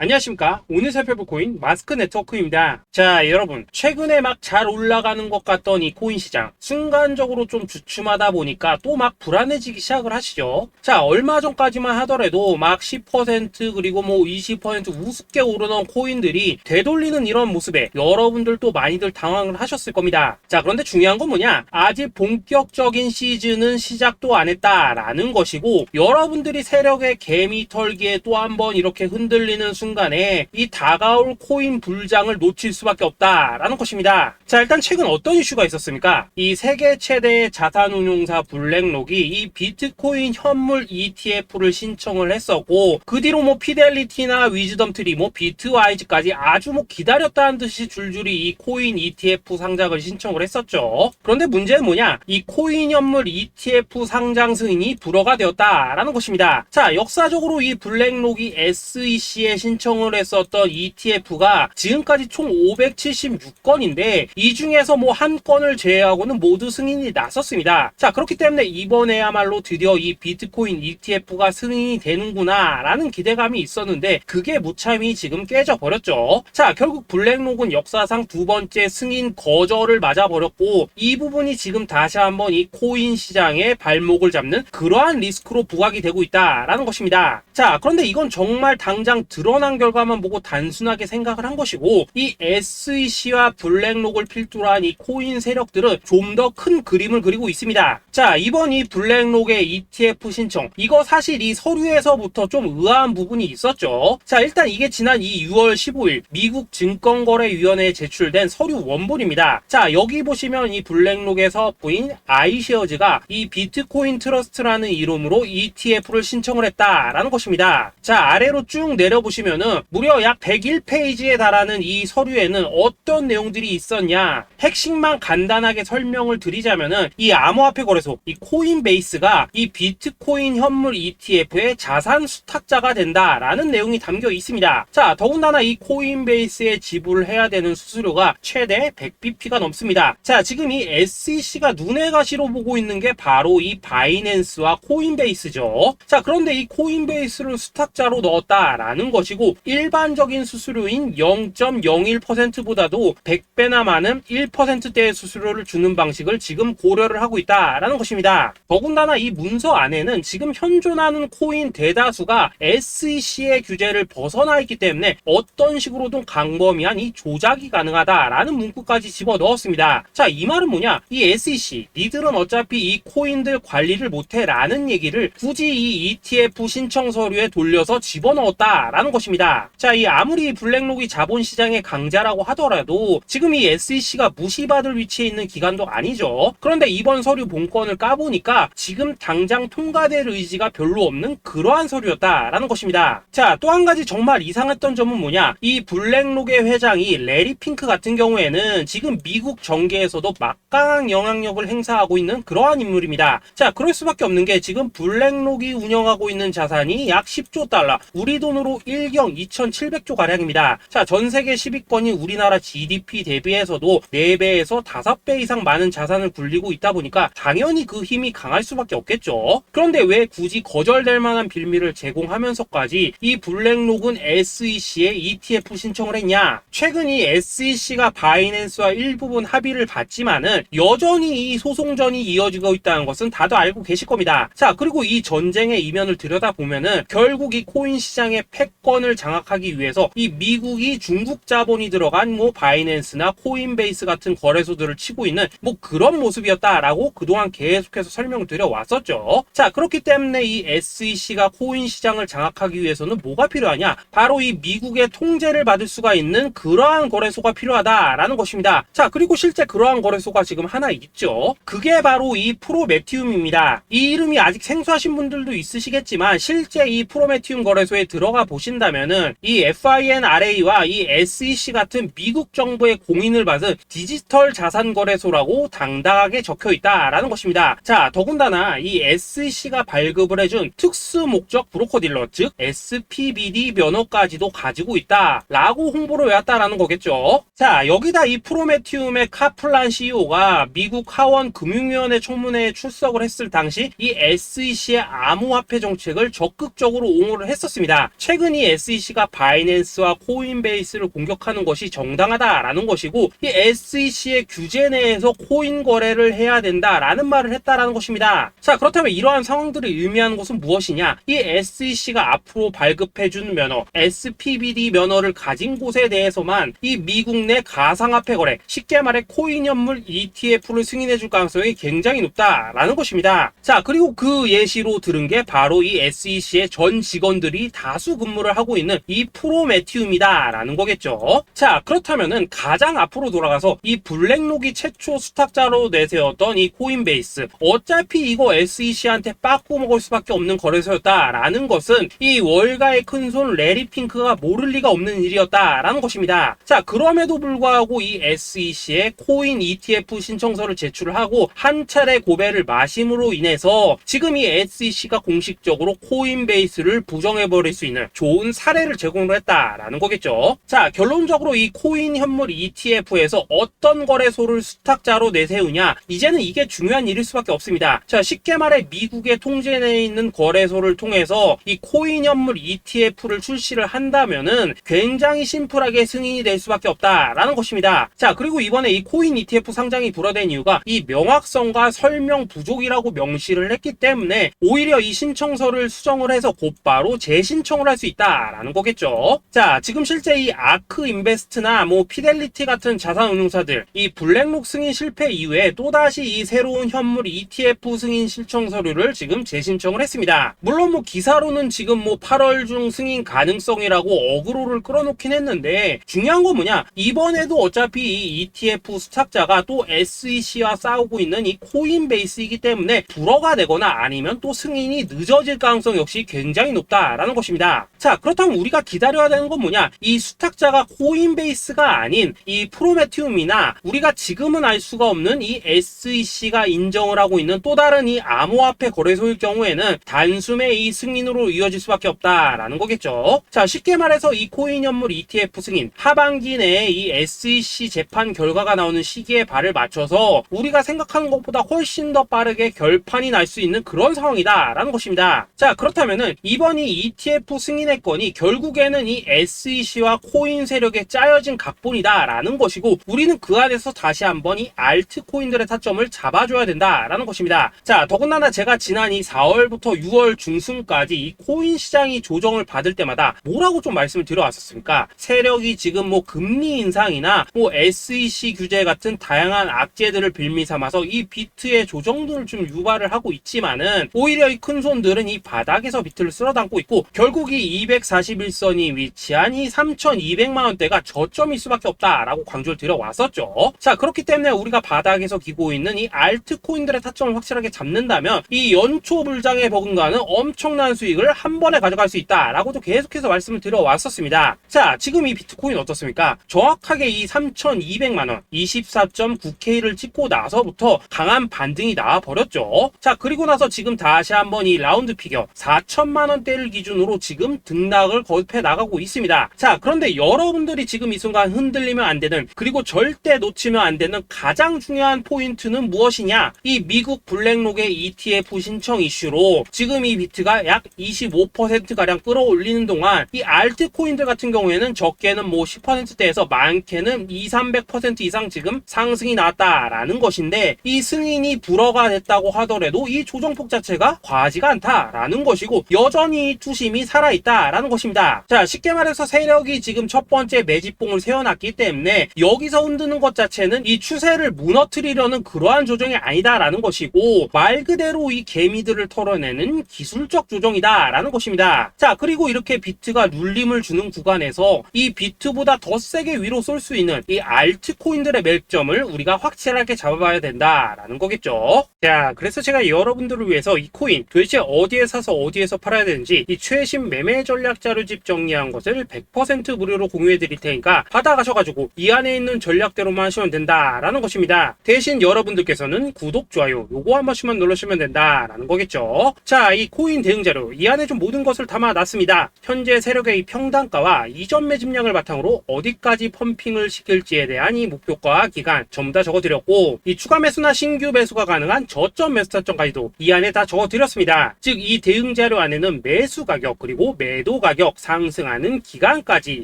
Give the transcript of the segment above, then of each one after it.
안녕하십니까. 오늘 살펴볼 코인 마스크 네트워크입니다. 자, 여러분, 최근에 막 잘 올라가는 것 같던 이 코인 시장 순간적으로 좀 주춤하다 보니까 또 막 불안해지기 시작을 하시죠. 자, 얼마 전까지만 하더라도 막 10% 그리고 뭐 20% 우습게 오르던 코인들이 되돌리는 이런 모습에 여러분들도 많이들 당황을 하셨을 겁니다. 자, 그런데 중요한 건 뭐냐, 아직 본격적인 시즌은 시작도 안 했다라는 것이고, 여러분들이 세력의 개미 털기에 또 한번 이렇게 흔들리는 순간에 이 다가올 코인 불장을 놓칠 수밖에 없다라는 것입니다. 자, 일단 최근 어떤 이슈가 있었습니까? 이 세계 최대의 자산운용사 블랙록이 이 비트코인 현물 ETF를 신청을 했었고, 그 뒤로 뭐 피델리티나 위즈덤트리, 뭐 비트와이즈까지 아주 뭐 기다렸다는 듯이 줄줄이 이 코인 ETF 상장을 신청을 했었죠. 그런데 문제는 뭐냐, 이 코인 현물 ETF 상장 승인이 불허가 되었다라는 것입니다. 자, 역사적으로 이 블랙록이 SEC에 신청을 했었던 ETF가 지금까지 총 576건인데 이 중에서 뭐 한 건을 제외하고는 모두 승인이 났었습니다. 자, 그렇기 때문에 이번에야말로 드디어 이 비트코인 ETF가 승인이 되는구나 라는 기대감이 있었는데 그게 무참히 지금 깨져 버렸죠. 자, 결국 블랙록은 역사상 두 번째 승인 거절을 맞아버렸고, 이 부분이 지금 다시 한번 이 코인 시장의 발목을 잡는 그러한 리스크로 부각이 되고 있다라는 것입니다. 자, 그런데 이건 정말 당장 드러난 결과만 보고 단순하게 생각을 한 것이고, 이 SEC와 블랙록을 필두로 한 이 코인 세력들은 좀 더 큰 그림을 그리고 있습니다. 자, 이번 이 블랙록의 ETF 신청, 이거 사실 이 서류에서부터 좀 의아한 부분이 있었죠. 자, 일단 이게 지난 이 6월 15일 미국 증권거래위원회에 제출된 서류 원본입니다. 자, 여기 보시면 이 블랙록의 사업부인 아이쉐어즈가 이 비트코인 트러스트라는 이름으로 ETF를 신청을 했다라는 것입니다. 자, 아래로 쭉 내려보시면은 무려 약 101페이지에 달하는 이 서류에는 어떤 내용들이 있었냐, 핵심만 간단하게 설명을 드리자면은 이 암호화폐 거래소 이 코인베이스가 이 비트코인 현물 ETF의 자산 수탁자가 된다라는 내용이 담겨 있습니다. 자, 더군다나 이 코인베이스에 지불을 해야 되는 수수료가 최대 100bp가 넘습니다. 자, 지금 이 SEC가 눈에 가시로 보고 있는 게 바로 이 바이낸스와 코인베이스죠. 자, 그런데 이 코인베이스를 수탁자로 넣었다라는 것이고, 일반적인 수수료인 0.01%보다도 100배나 많은 1%대의 수수료를 주는 방식을 지금 고려를 하고 있다라는 것입니다. 더군다나 이 문서 안에는 지금 현존하는 코인 대다수가 SEC의 규제를 벗어나 있기 때문에 어떤 식으로든 광범위한 이 조작이 가능하다라는 문구까지 집어넣었습니다. 자, 이 말은 뭐냐, 이 SEC 니들은 어차피 이 코인들 관리를 못해 라는 얘기를 굳이 이 ETF 신청 서류에 돌려서 집어넣었다라는 것입니다. 자, 이 아무리 블랙록이 자본시장의 강자라고 하더라도 지금 이 SEC가 무시받을 위치에 있는 기관도 아니죠. 그런데 이번 서류 본건을 까보니까 지금 당장 통과될 의지가 별로 없는 그러한 서류였다라는 것입니다. 자, 또 한 가지 정말 이상했던 점은 뭐냐, 이 블랙록의 회장이 레리 핑크 같은 경우에는 지금 미국 정계에서도 막강한 영향력을 행사하고 있는 그러한 인물입니다. 자, 그럴 수밖에 없는 게 지금 블랙록이 운영하고 있는 자산이 약 10조 달러, 우리 돈으로 1경 2,700조 가량입니다. 자, 전 세계 10위권인 우리나라 GDP 대비해서도 4배에서 5배 이상 많은 자산을 굴리고 있다 보니까 당연히 그 힘이 강할 수밖에 없겠죠. 그런데 왜 굳이 거절될 만한 빌미를 제공하면서까지 이 블랙록은 SEC에 ETF 신청을 했냐? 최근 이 SEC가 바이낸스와 일부분 합의를 봤지만은 여전히 이 소송전이 이어지고 있다는 것은 다들 알고 계실 겁니다. 자, 그리고 이 전쟁의 이면을 들여다보면은 결국 이 코인 시장의 패권을 장악하기 위해서 이 미국이 중국 자본이 들어간 뭐 바이낸스나 코인베이스 같은 거래소들을 치고 있는 뭐 그런 모습이었다라고 그동안 계속해서 설명을 드려왔었죠. 자, 그렇기 때문에 이 SEC가 코인 시장을 장악하기 위해서는 뭐가 필요하냐? 바로 이 미국의 통제를 받을 수가 있는 그러한 거래소가 필요하다라는 것입니다. 자, 그리고 실제 그러한 거래소가 지금 하나 있죠. 그게 바로 이 프로메티움입니다. 이 이름이 아직 생소하신 분들도 있으시겠지만 실제 이 프로메티움 거래소에 들어가 보신다면은 이 FINRA와 이 SEC 같은 미국 정부의 공인을 받은 디지털 자산 거래소라고 당당하게 적혀 있다라는 것입니다. 자, 더군다나 이 SEC가 발급을 해준 특수 목적 브로커 딜러, 즉 SPBD 면허까지도 가지고 있다라고 홍보를 해왔다라는 거겠죠. 자, 여기다 이 프로메티움의 카플란 CEO가 미국 하원 금융위원회 청문회에 출석을 했을 당시 이 SEC의 암호화폐 정책을 적극적으로 옹호를 했었습니다. 최근 이 SEC가 바이낸스와 코인베이스를 공격하는 것이 정당하다라는 것이고, 이 SEC의 규제 내에서 코인 거래를 해야 된다라는 말을 했다라는 것입니다. 자, 그렇다면 이러한 상황들을 의미하는 것은 무엇이냐? 이 SEC가 앞으로 발급해준 면허, SPBD 면허를 가진 곳에 대해서만 이 미국 내 가상화폐 거래, 쉽게 말해 코인 현물 ETF를 승인해줄 가능성이 굉장히 높다라는 것입니다. 자, 그리고 그 예시로 들은 게 바로 이 SEC의 전 직원들이 다수 근무를 하고 있는 이 프로메티움이다라는 거겠죠. 자, 그렇다면은 가장 앞으로 돌아가서 이 블랙록이 최초 수탁자로 내세웠던 이 코인베이스, 어차피 이거 SEC한테 빠꾸 먹을 수밖에 없는 거래소였다라는 것은 이 월가의 큰손 레리 핑크가 모를 리가 없는 일이었다라는 것입니다. 자, 그럼에도 불구하고 이 SEC의 코인 ETF 신청서를 제출을 하고 한 차례 고배를 마심으로 인해서 지금 이 SEC가 공식적으로 코인베이스를 부정해버릴 수 있는 좋은 사례를 제공을 했다라는 거겠죠. 자, 결론적으로 이 코인 현물 ETF에서 어떤 거래소를 수탁자로 내세우냐, 이제는 이게 중요한 일일 수밖에 없습니다. 자, 쉽게 말해 미국의 통제 내에 있는 거래소를 통해서 이 코인 현물 ETF를 출시를 한다면은 굉장히 심플하게 승인이 될 수밖에 없다라는 것입니다. 자, 그리고 이번에 이 코인 ETF 상장이 불어된 이유가 이 명확성과 설명 부족이라고 명시를 했기 때문에 오히려 이 신청서를 수정을 해서 곧바로 재신청을 할 수 있다라는 거겠죠. 자, 지금 실제 이 아크 인베스트나 뭐 피델리티 같은 자산운용사들 이 블랙록 승인 실패 이후에 또다시 이 새로운 현물 ETF 승인 신청 서류를 지금 재신청을 했습니다. 물론 뭐 기사로는 지금 뭐 8월 중 승인 가능성이라고 어그로를 끌어놓긴 했는데, 중요한 건 뭐냐, 이번에도 어차피 이 ETF 수탁자가 또 SEC와 싸우고 있는 이 코인베이스이기 때문에 불허가 되거나 아니면 또 승인이 늦어질 가능성 역시 굉장히 높다라는 것입니다. 자, 그렇다면 우리가 기다려야 되는 건 뭐냐, 이 수탁자가 코인베이스가 아닌 이 프로메티움이나 우리가 지금은 알 수가 없는 이 SEC가 인정을 하고 있는 또 다른 이 암호화폐 거래소일 경우에는 단숨에 이 승인으로 이어질 수밖에 없다라는 거겠죠. 자, 쉽게 말해서 이 코인 현물 ETF 승인 하반기 내에 이 SEC 재판 결과가 나오는 시기에 발을 맞춰서 우리가 생각하는 것보다 훨씬 더 빠르게 결판이 날 수 있는 그런 상황이다라는 것입니다. 자, 그렇다면은 이번 이 ETF 승인의 건이 결국에는 이 SEC와 코인 세력에 짜여진 각본이다라는 것이고, 우리는 그 안에서 다시 한번 이 알트코인들의 타점을 잡아줘야 된다라는 것입니다. 자, 더군다나 제가 지난 이 4월부터 6월 중순까지 이 코인 시장이 조정을 받을 때마다 뭐라고 좀 말씀을 드려왔었습니까? 세력이 지금 뭐 금리 인상이나 뭐 SEC 규제 같은 다양한 악재들을 빌미 삼아서 이 비트의 조정들을 좀 유발을 하고 있지만은 오히려 이 큰손들은 이 바닥에서 비트를 쓸어담고 있고, 결국 이 241선이 위치한 이 3,200만원대가 저점일 수밖에 없다라고 강조를 드려왔었죠. 자, 그렇기 때문에 우리가 바닥에서 기고 있는 이 알트코인들의 타점을 확실하게 잡는다면 이 연초 불장에 버금가는 엄청난 수익을 한 번에 가져갈 수 있다라고도 계속해서 말씀을 드려왔었습니다. 자, 지금 이 비트코인 어떻습니까? 정확하게 이 3,200만원 24.9K를 찍고 나서부터 강한 반등이 나와버렸죠. 자, 그리고 나서 지금 다시 한번 이 라운드 피겨 4천만원대를 기준으로 지금 등락을 거듭해 나가고 있습니다. 자, 그런데 여러분들이 지금 이 순간 흔들리면 안 되는, 그리고 절대 놓치면 안 되는 가장 중요한 포인트는 무엇이냐, 이 미국 블랙록의 ETF 신청 이슈로 지금 이 비트가 약 25%가량 끌어올리는 동안 이 알트코인들 같은 경우에는 적게는 뭐 10%대에서 많게는 200~300% 이상 지금 상승이 나왔다라는 것인데, 이 승인이 불허가 됐다고 하더라도 이 조정폭 자체가 과하지가 않다라는 것이고, 여전히 투심이 살아있다라는 것입니다. 자, 쉽게 말해서 세력이 지금 첫 번째 매집봉을 세워놨기 때문에 여기서 흔드는 것 자체는 이 추세를 무너뜨리려는 그러한 조정이 아니다라는 것이고, 말 그대로 이 개미들을 털어내는 기술적 조정이다라는 것입니다. 자, 그리고 이렇게 비트가 눌림을 주는 구간에서 이 비트보다 더 세게 위로 쏠 수 있는 이 알트코인들의 맥점을 우리가 확실하게 잡아봐야 된다라는 거겠죠. 자, 그래서 제가 여러분들을 위해서 이 코인 도대체 어디에 사서 어디에서 팔아야 되는지 이 최신 매매 전략 자료집 정리한 것을 100% 무료로 공유해 드릴 테니까 받아가셔가지고 이 안에 있는 전략대로만 하시면 된다라는 것입니다. 대신 여러분들께서는 구독, 좋아요 요거 한 번씩만 눌러주시면 된다라는 거겠죠. 자, 이 코인 대응 자료 이 안에 좀 모든 것을 담아놨습니다. 현재 세력의 이 평단가와 이전 매집량을 바탕으로 어디까지 펌핑을 시킬지에 대한 이 목표가 기간 전부 다 적어드렸고, 이 추가 매수나 신규 매수가 가능한 저점 매수 타점까지도 이 안에 다 적어드렸습니다. 즉 이 대응 자료 안에는 매수 가격 그리고 매도 가격, 상승하는 기간까지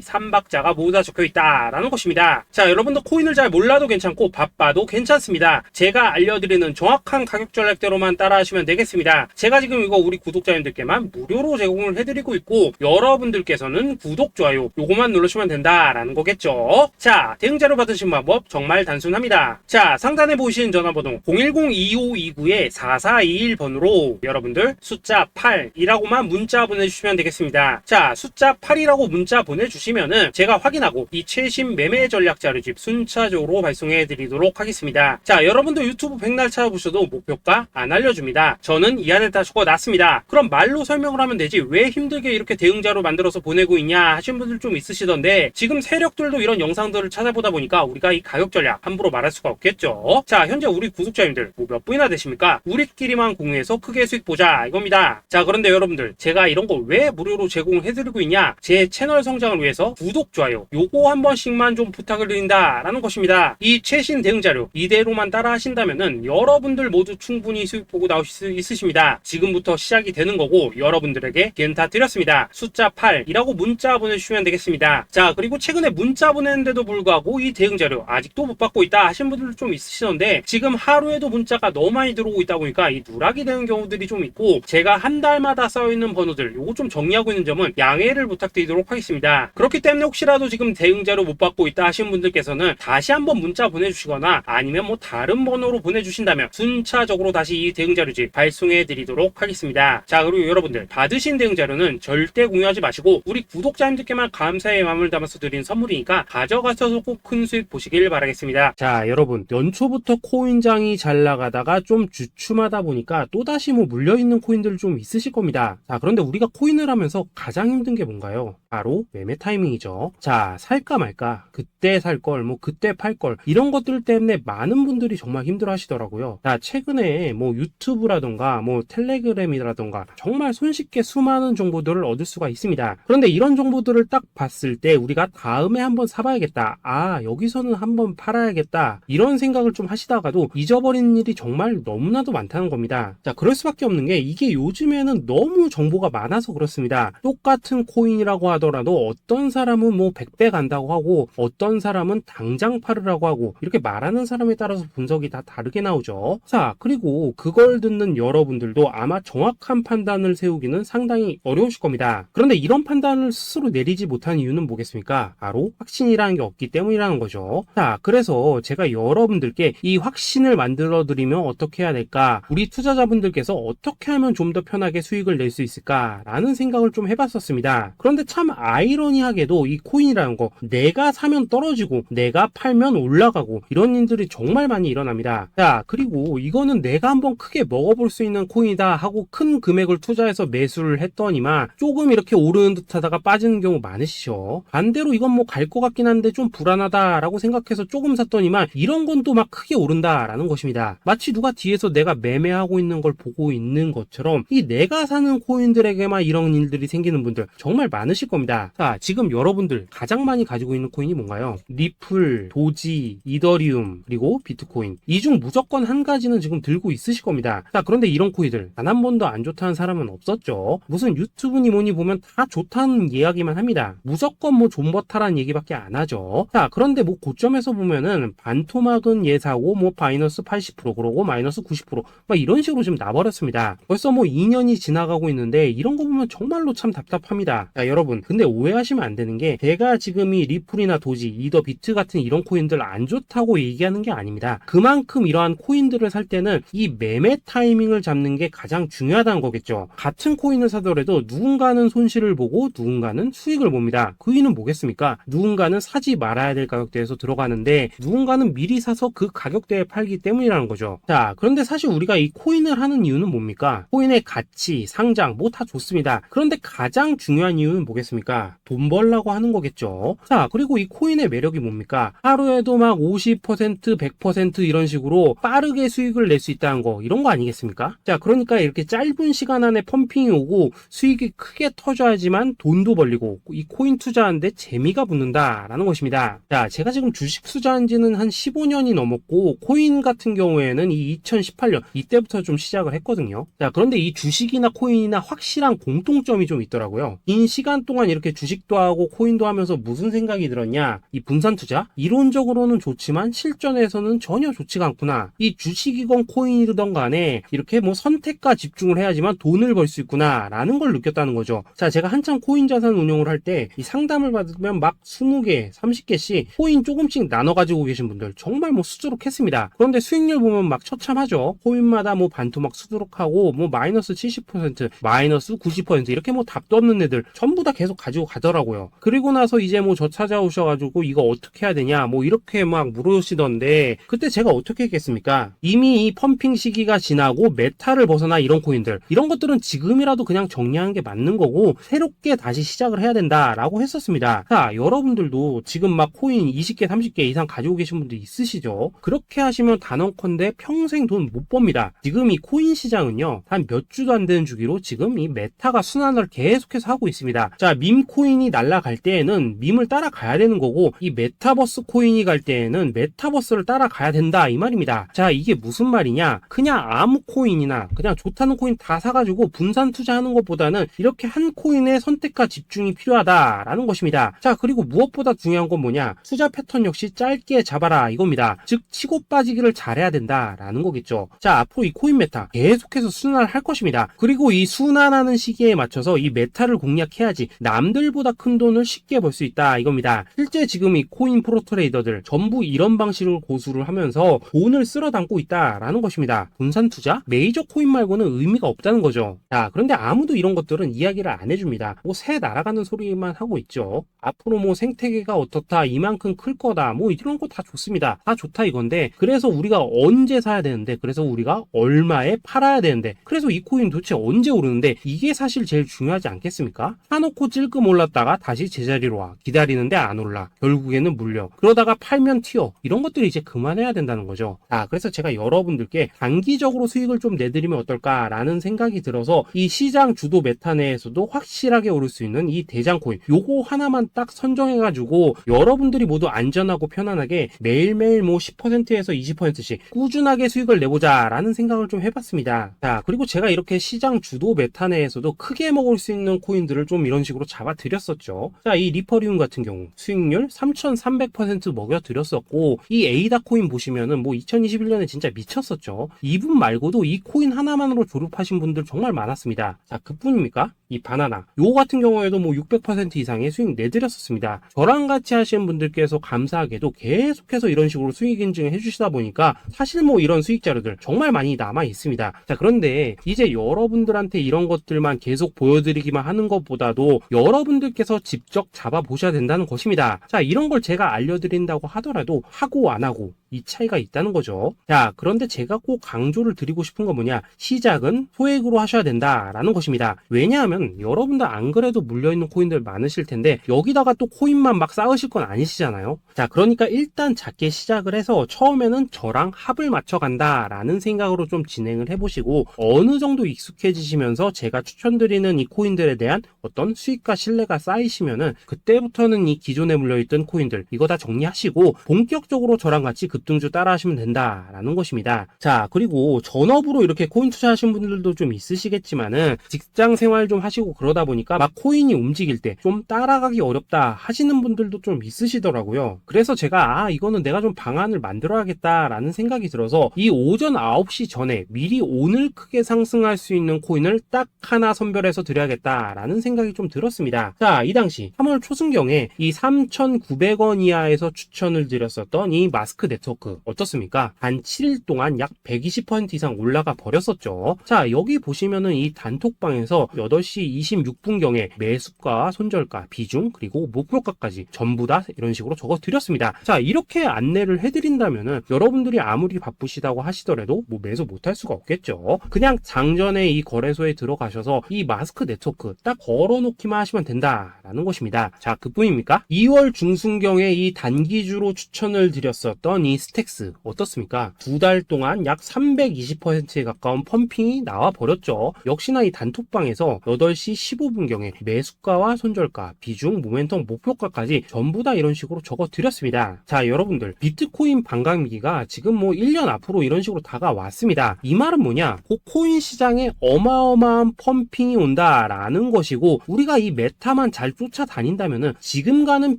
3박자가 모두 다 적혀있다라는 것입니다. 자, 여러분도 코인을 잘 몰라도 괜찮고 바빠도 괜찮습니다. 제가 알려드리는 정확한 가격 전략대로만 따라하시면 되겠습니다. 제가 지금 이거 우리 구독자님들께만 무료로 제공을 해드리고 있고, 여러분들께서는 구독, 좋아요 요거만 누르시면 된다라는 거겠죠. 자, 대응 자료 받으신 방법 정말 단순합니다. 자, 상단에 보이시는 전화번호 010-2529-4421번으로 여러분들 숫자 8이라고만 문자 보내주시면 되겠습니다. 자, 숫자 8이라고 문자 보내주시면은 제가 확인하고 이 최신 매매 전략 자료집 순차적으로 발송해 드리도록 하겠습니다. 자, 여러분도 유튜브 백날 찾아보셔도 목표가 안 알려줍니다. 저는 이 안에 다 적어놨습니다. 그럼 말로 설명을 하면 되지 왜 힘들게 이렇게 대응 자료 만들어서 보내고 있냐 하신 분들 좀 있으시던데, 지금 세력들도 이런 영상들을 찾아보다 보니까 우리가 이 가격 전략 함부로 말할 수가 없겠죠. 자, 현재 우리 구독자님들 몇 분이나 되십니까? 우리끼리만 공유해서 크게 수익 보자 이겁니다. 자, 그런데 여러분들 제가 이런 거 왜 무료로 제공해드리고 있냐? 제 채널 성장을 위해서 구독, 좋아요 요거 한 번씩만 좀 부탁을 드린다 라는 것입니다. 이 최신 대응 자료 이대로만 따라 하신다면은 여러분들 모두 충분히 수익 보고 나오실 수 있으십니다. 지금부터 시작이 되는 거고, 여러분들에게 기회는 다 드렸습니다. 숫자 8이라고 문자 보내주시면 되겠습니다. 자, 그리고 최근에 문자 보냈는데도 불구하고 이 대응 자료 아직도 못 받고 있다 하신 분들도 좀 있으시던데, 지금 하루에도 문자가 너무 많이 들어오고 있다 보니까 이 누락이 되는 경우들이 좀 있고, 제가 한 달마다 쌓여있는 번호들 요거 좀 정리하고 있는 점은 양해를 부탁드리도록 하겠습니다. 그렇기 때문에 혹시라도 지금 대응 자료 못 받고 있다 하신 분들께서는 다시 한번 문자 보내주시거나 아니면 뭐 다른 번호로 보내주신다면 순차적으로 다시 이 대응 자료집 발송해 드리도록 하겠습니다. 자, 그리고 여러분들 받으신 대응 자료는 절대 공유하지 마시고 우리 구독자님들께만 감사의 마음을 담아서 드린 선물이니까 가져가셔서 꼭 큰 수익 보시길 바라겠습니다. 자, 여러분 연초부터 코인장이 잘 나가다가 좀 주춤하다 보니까 또다시 뭐 물려있는 코인들 좀 있으실 겁니다. 자, 그런데 우리가 코인을 하면서 가장 힘든 게 뭔가요? 바로 매매 타이밍이죠. 자, 살까 말까, 그때 살 걸, 뭐 그때 팔 걸, 이런 것들 때문에 많은 분들이 정말 힘들어 하시더라고요. 자, 최근에 뭐 유튜브라던가 뭐 텔레그램이라던가 정말 손쉽게 수많은 정보들을 얻을 수가 있습니다. 그런데 이런 정보들을 딱 봤을 때 우리가 다음에 한번 사봐야겠다, 아 여기서는 한번 팔아야겠다, 이런 생각을 좀 하시다가도 잊어버리는 일이 정말 너무나도 많다는 겁니다. 자, 그럴 수밖에 없는 게 이게 요즘에는 너무 정보가 많아서 그렇습니다. 똑같은 코인이라고 하더라도 어떤 사람은 뭐 100배 간다고 하고 어떤 사람은 당장 팔으라고 하고, 이렇게 말하는 사람에 따라서 분석이 다 다르게 나오죠. 자, 그리고 그걸 듣는 여러분들도 아마 정확한 판단을 세우기는 상당히 어려우실 겁니다. 그런데 이런 판단을 스스로 내리지 못한 이유는 뭐겠습니까? 바로 확신이라는 게 없기 때문이라는 거죠. 자, 그래서 제가 여러분들께 이 확신을 만들어 드리면 어떻게 해야 될까, 우리 투자자분들께서 어떻게 하면 좀 더 편하게 수익을 낼 수 있을까 라는 생각을 좀 해봤었습니다. 그런데 참 아이러니하게도 이 코인이라는 거 내가 사면 떨어지고 내가 팔면 올라가고 이런 일들이 정말 많이 일어납니다. 자, 그리고 이거는 내가 한번 크게 먹어볼 수 있는 코인이다 하고 큰 금액을 투자해서 매수를 했더니만 조금 이렇게 오르는 듯 하다가 빠지는 경우 많으시죠. 반대로 이건 뭐 갈 것 같긴 한데 좀 불안하다라고 생각해서 조금 샀더니만 이런 건 또 막 크게 오른다라는 것입니다. 마치 누가 뒤에서 내가 매매하고 있는 걸 보고 있는 것처럼 이 내가 사는 코인들에게만 이런 일들이 생기는 분들 정말 많으실 겁니다. 자, 지금 여러분들 가장 많이 가지고 있는 코인이 뭔가요? 리플, 도지, 이더리움, 그리고 비트코인. 이 중 무조건 한 가지는 지금 들고 있으실 겁니다. 자, 그런데 이런 코인들 단 한 번도 안 좋다는 사람은 없었죠. 무슨 유튜브니 뭐니 보면 다 좋다는 이야기만 합니다. 무조건 뭐 존버타라는 얘기밖에 안 하죠. 자, 그런데 뭐 고점에서 보면은 반토막은 예사고 뭐 마이너스 80% 그러고 마이너스 90% 막 이런 식으로 지금 나버렸습니다. 벌써 뭐 2년이 지나가고 있는데 이런 거 보면 정말로 참 답답합니다. 자, 여러분 근데 오해하시면 안 되는 게 제가 지금 이 리플이나 도지, 이더, 비트 같은 이런 코인들 안 좋다고 얘기하는 게 아닙니다. 그만큼 이러한 코인들을 살 때는 이 매매 타이밍을 잡는 게 가장 중요하다는 거겠죠. 같은 코인을 사더라도 누군가는 손실을 보고 누군가는 수익을 봅니다. 그 이유는 뭐겠습니까? 누군가는 사지 말아야 될 가격대에서 들어가는데 누군가는 미리 사서 그 가격대에 팔기 때문이라는 거죠. 자, 그런데 사실 우리가 이 코인을 하는 이유는 뭡니까? 코인의 가치, 상장 뭐 다 좋습니다. 그런데 가장 중요한 이유는 뭐겠습니까? 돈 벌라고 하는 거겠죠. 자, 그리고 이 코인의 매력이 뭡니까? 하루에도 막 50%, 100% 이런 식으로 빠르게 수익을 낼 수 있다는 거, 이런 거 아니겠습니까? 자, 그러니까 이렇게 짧은 시간 안에 펌핑이 오고 수익이 크게 터져야지만 돈도 벌리고 이 코인 투자하는데 재미가 붙는다 라는 것입니다. 자, 제가 지금 주식 투자한 지는 한 15년이 넘었고 코인 같은 경우에는 이 2018년 이때부터 좀 시작을 했거든요. 자, 그런데 이 주식이나 코인이나 확실한 공통점이 좀 있더라고요. 긴 시간 동안 이렇게 주식도 하고 코인도 하면서 무슨 생각이 들었냐? 이 분산 투자? 이론적으로는 좋지만 실전에서는 전혀 좋지가 않구나. 이 주식이건 코인이든 간에 이렇게 뭐 선택과 집중을 해야지만 돈을 벌 수 있구나 라는 걸 느꼈다는 거죠. 자, 제가 한참 코인 자산 운용을 할 때 이 상담을 받으면 막 20개, 30개씩 코인 조금씩 나눠 가지고 계신 분들 정말 뭐 수두룩했습니다. 그런데 수익률 보면 막 처참하죠. 코인마다 뭐 반토막 수두룩하고 뭐 마이너스 70%, 마이너스 90% 이렇게 뭐 답도 없는 애들 전부 다 계속 가지고 가더라고요. 그리고 나서 이제 뭐 저 찾아오셔가지고 이거 어떻게 해야 되냐 뭐 이렇게 막 물으시던데 그때 제가 어떻게 했겠습니까? 이미 이 펌핑 시기가 지나고 메타를 벗어나 이런 코인들 이런 것들은 지금이라도 그냥 정리하는 게 맞는 거고 새롭게 다시 시작을 해야 된다라고 했었습니다. 자, 여러분들도 지금 막 코인 20개, 30개 이상 가지고 계신 분들 있으시죠? 그렇게 하시면 단언컨대 평생 돈 못 법니다. 지금 이 코인 시장은요 한 몇 주도 안 되는 주기로 지금 이 메타가 순환을 계속해서 하고 있습니다. 자, 밈 코인이 날아갈 때에는 밈을 따라가야 되는 거고 이 메타버스 코인이 갈 때에는 메타버스를 따라가야 된다 이 말입니다. 자, 이게 무슨 말이냐? 그냥 아무 코인이나 그냥 좋다는 코인 다 사가지고 분산 투자하는 것보다는 이렇게 한 코인에 선택과 집중이 필요하다라는 것입니다. 자, 그리고 무엇보다 중요한 건 뭐냐? 투자 패턴 역시 짧게 잡아라 이겁니다. 즉 치고 빠지기를 잘해야 된다라는 거겠죠. 자, 앞으로 이 코인 메타 계속해서 순환을 할 것입니다. 그리고 이 순환하는 시기에 맞춰서 이 메타를 공략해야지 남들보다 큰 돈을 쉽게 벌 수 있다 이겁니다. 실제 지금 이 코인 프로 트레이더들 전부 이런 방식을 고수를 하면서 돈을 쓸어 담고 있다라는 것입니다. 분산 투자? 메이저 코인 말고는 의미가 없다는 거죠. 자, 그런데 아무도 이런 것들은 이야기를 안 해줍니다. 뭐 새 날아가는 소리만 하고 있죠. 앞으로 뭐 생태계가 어떻다, 이만큼 클 거다, 뭐 이런 거 다 좋습니다. 다 좋다 이건데 그래서 우리가 언제 사야 되는데 그래서 우리가 얼마에 팔아야 되는데 그래서 이 코인 도대체 언제 오르는데 이게 사실 제일 중요하지 않겠습니까? 사놓고 찔끔 올랐다가 다시 제자리로 와 기다리는데 안 올라 결국에는 물려 그러다가 팔면 튀어 이런 것들이 이제 그만해야 된다는 거죠. 아, 그래서 제가 여러분들께 단기적으로 수익을 좀 내드리면 어떨까라는 생각이 들어서 이 시장 주도 메타 내에서도 확실하게 오를 수 있는 이 대장 코인 요거 하나만 딱 선정해가지고 여러분들이 모두 안전하고 편안하게 매일매일 뭐 10%에서 20%씩 꾸준하게 수익을 내보자 라는 생각을 좀 해봤습니다. 자, 그리고 제가 이렇게 시장 주도 메타 내에서도 크게 먹을 수 있는 코인들을 좀 이런 식으로 잡아드렸었죠. 자, 이 리퍼리움 같은 경우 수익률 3300% 먹여드렸었고 이 에이다 코인 보시면은 뭐 2021년에 진짜 미쳤었죠. 이분 말고도 이 코인 하나만으로 졸업하신 분들 정말 많았습니다. 자, 그뿐입니까? 이 바나나 요거 같은 경우에도 뭐 600% 이상의 수익 내드렸었습니다. 저랑 같이 하시는 분들께서 감사하게도 계속해서 이런 식으로 수익 인증을 해주시다 보니까 사실 뭐 이런 수익 자료들 정말 많이 남아 있습니다. 자, 그런데 이제 여러분들한테 이런 것들만 계속 보여드리기만 하는 것보다도 여러분들께서 직접 잡아보셔야 된다는 것입니다. 자, 이런 걸 제가 알려드린다고 하더라도 하고 안 하고 이 차이가 있다는 거죠. 자, 그런데 제가 꼭 강조를 드리고 싶은 건 뭐냐? 시작은 소액으로 하셔야 된다라는 것입니다. 왜냐하면 여러분들 안 그래도 물려있는 코인들 많으실 텐데 여기다가 또 코인만 막 쌓으실 건 아니시잖아요. 자, 그러니까 일단 작게 시작을 해서 처음에는 저랑 합을 맞춰 간다라는 생각으로 좀 진행을 해보시고 어느 정도 익숙해지시면서 제가 추천드리는 이 코인들에 대한 어떤 수익과 신뢰가 쌓이시면은 그때부터는 이 기존에 물려있던 코인들 이거 다 정리하시고 본격적으로 저랑 같이 급등주 따라 하시면 된다라는 것입니다. 자, 그리고 전업으로 이렇게 코인 투자하시는 분들도 좀 있으시겠지만은 직장 생활 좀 하시고 그러다 보니까 막 코인이 움직일 때 좀 따라가기 어렵다 하시는 분들도 좀 있으시더라고요. 그래서 제가 이거는 내가 좀 방안을 만들어야겠다라는 생각이 들어서 이 오전 9시 전에 미리 오늘 크게 상승할 수 있는 코인을 딱 하나 선별해서 드려야겠다라는 생각이 좀 들었습니다. 자, 이 당시 3월 초순경에 이 3,900원 이하에서 추천을 드렸었던 이 마스크 네트워크 어떻습니까? 단 7일 동안 약 120% 이상 올라가 버렸었죠. 자, 여기 보시면은 이 단톡방에서 8시 26분경에 매수가, 손절가, 비중, 그리고 목표가까지 전부 다 이런 식으로 적어 드렸습니다. 자, 이렇게 안내를 해드린다면은 여러분들이 아무리 바쁘시다고 하시더라도 뭐 매수 못할 수가 없겠죠. 그냥 장전에 이 거래소에 들어가셔서 이 마스크 네트워크 딱 걸어놓기만 하시면 된다라는 것입니다. 자, 그뿐입니까? 2월 중순경에 이 단기주로 추천을 드렸었던 이 스택스 어떻습니까? 2달 동안 약 320%에 가까운 펌핑이 나와 버렸죠. 역시나 이 단톡방에서 8시 15분경에 매수가와 손절가, 비중, 모멘텀, 목표가까지 전부 다 이런 식으로 적어 드렸습니다. 자, 여러분들 비트코인 반감기가 지금 뭐 1년 앞으로 이런 식으로 다가왔습니다. 이 말은 뭐냐? 코인 시장에 어마어마한 펌핑이 온다라는 것이고, 우리가 이 메타만 잘 쫓아다닌다면은 지금과는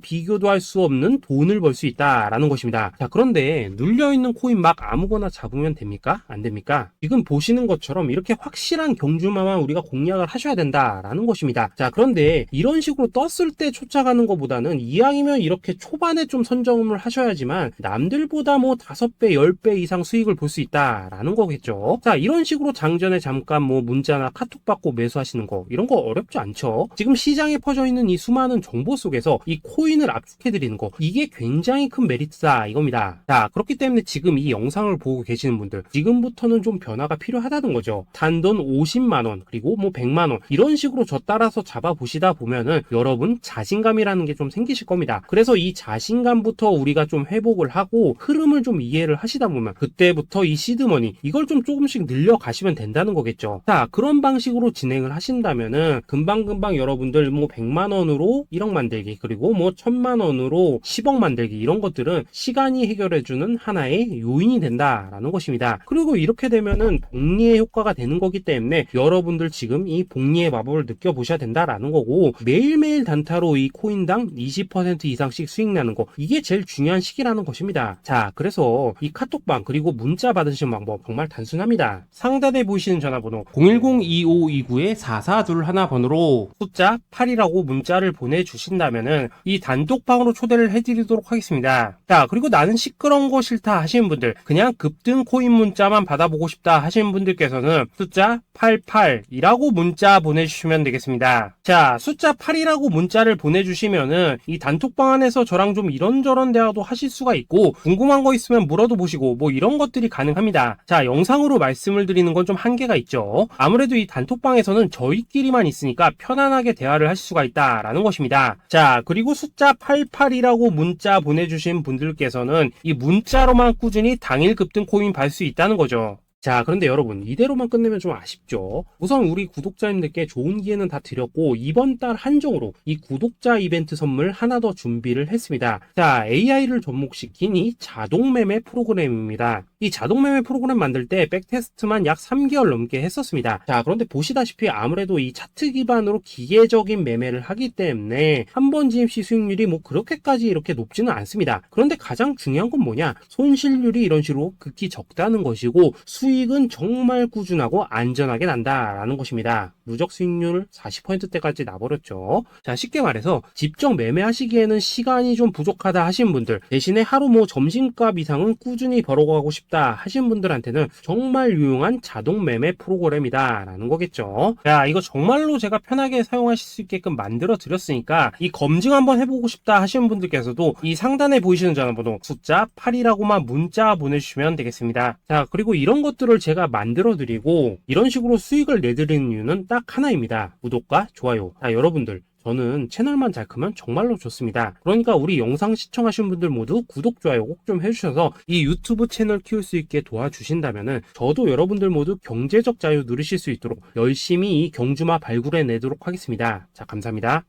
비교도 할 수 없는 돈을 벌 수 있다라는 것입니다. 자, 그런데 눌려있는 코인 막 아무거나 잡으면 됩니까? 안 됩니까? 지금 보시는 것처럼 이렇게 확실한 경주마만 우리가 공략을 하셔야 된다라는 것입니다. 자, 그런데 이런 식으로 떴을 때 쫓아가는 것보다는 이왕이면 이렇게 초반에 좀 선점을 하셔야지만 남들보다 뭐 5배, 10배 이상 수익을 볼 수 있다라는 거겠죠. 자, 이런 식으로 장전에 잠깐 뭐 문자나 카톡 받고 매수하시는 거, 이런 거 어렵지 않죠. 지금 시장에 퍼져 있는 이 수많은 정보 속에서 이 코인을 압축해드리는 거, 이게 굉장히 큰 메리트다 이겁니다. 자, 그렇기 때문에 지금 이 영상을 보고 계시는 분들, 지금부터는 좀 변화가 필요하다는 거죠. 단돈 50만원 그리고 뭐 100만원 이런 식으로 저 따라서 잡아보시다 보면은 여러분 자신감이라는 게 좀 생기실 겁니다. 그래서 이 자신감부터 우리가 좀 회복을 하고 흐름을 좀 이해를 하시다 보면 그때부터 이 시드머니 이걸 좀 조금씩 늘려가시면 된다는 거겠죠. 자, 그런 방식으로 진행을 하신다면은 금방금방 여러분들 뭐 100만원으로 1억 만들기, 그리고 뭐 1000만원으로 10억 만들기, 이런 것들은 시간이 해결해주는 하나의 요인이 된다라는 것입니다. 그리고 이렇게 되면은 복리의 효과가 되는 거기 때문에 여러분들 지금 이 복리의 마법을 느껴보셔야 된다라는 거고, 매일매일 단타로 이 코인당 20% 이상씩 수익 나는 거, 이게 제일 중요한 시기라는 것입니다. 자, 그래서 이 카톡방 그리고 문자 받으시는 방법 정말 단순합니다. 상단에 보이시는 전화번호 010-2529-4421 번호로 숫자 8이라고 문자를 보내주신다면은 이 단톡방으로 초대를 해드리도록 하겠습니다. 자, 그리고 나는 시끄러운 거 싫다 하시는 분들, 그냥 급등 코인 문자만 받아보고 싶다 하시는 분들께서는 숫자 88이라고 문자 보내주시면 되겠습니다. 자, 숫자 8이라고 문자를 보내주시면은 이 단톡방 안에서 저랑 좀 이런저런 대화도 하실 수가 있고, 궁금한 거 있으면 물어도 보시고 뭐 이런 것들이 가능합니다. 자, 영상으로 말씀을 드리는 건 좀 한계가 있죠. 아무래도 이 단톡방에서는 저희끼리만 있으니까 편안하게 대화를 하실 수가 있다라는 것입니다. 자, 그리고 숫자 88이라고 문자 보내주신 분들께서는 이 문자로만 꾸준히 당일 급등 코인 받을 수 있다는 거죠. 자, 그런데 여러분, 이대로만 끝내면 좀 아쉽죠. 우선 우리 구독자님들께 좋은 기회는 다 드렸고, 이번 달 한정으로 이 구독자 이벤트 선물 하나 더 준비를 했습니다. 자, AI를 접목시킨 이 자동매매 프로그램입니다. 이 자동매매 프로그램 만들 때 백테스트만 약 3개월 넘게 했었습니다. 자, 그런데 보시다시피 아무래도 이 차트 기반으로 기계적인 매매를 하기 때문에 한 번 GMC 수익률이 뭐 그렇게까지 이렇게 높지는 않습니다. 그런데 가장 중요한 건 뭐냐? 손실률이 이런 식으로 극히 적다는 것이고, 수익은 정말 꾸준하고 안전하게 난다라는 것입니다. 누적 수익률 40%대까지 나버렸죠. 자, 쉽게 말해서 직접 매매하시기에는 시간이 좀 부족하다 하신 분들, 대신에 하루 뭐 점심값 이상은 꾸준히 벌어가고 싶다 하신 분들한테는 정말 유용한 자동 매매 프로그램이다 라는 거겠죠. 자, 이거 정말로 제가 편하게 사용하실 수 있게끔 만들어 드렸으니까 이 검증 한번 해보고 싶다 하시는 분들께서도 이 상단에 보이시는 전화번호 숫자 8이라고만 문자 보내주시면 되겠습니다. 자, 그리고 이런 것들을 제가 만들어 드리고 이런 식으로 수익을 내드리는 이유는 딱 하나입니다. 구독과 좋아요. 자, 여러분들, 저는 채널만 잘 크면 정말로 좋습니다. 그러니까 우리 영상 시청하신 분들 모두 구독, 좋아요 꼭 좀 해주셔서 이 유튜브 채널 키울 수 있게 도와주신다면은 저도 여러분들 모두 경제적 자유 누리실 수 있도록 열심히 이 경주마 발굴해 내도록 하겠습니다. 자, 감사합니다.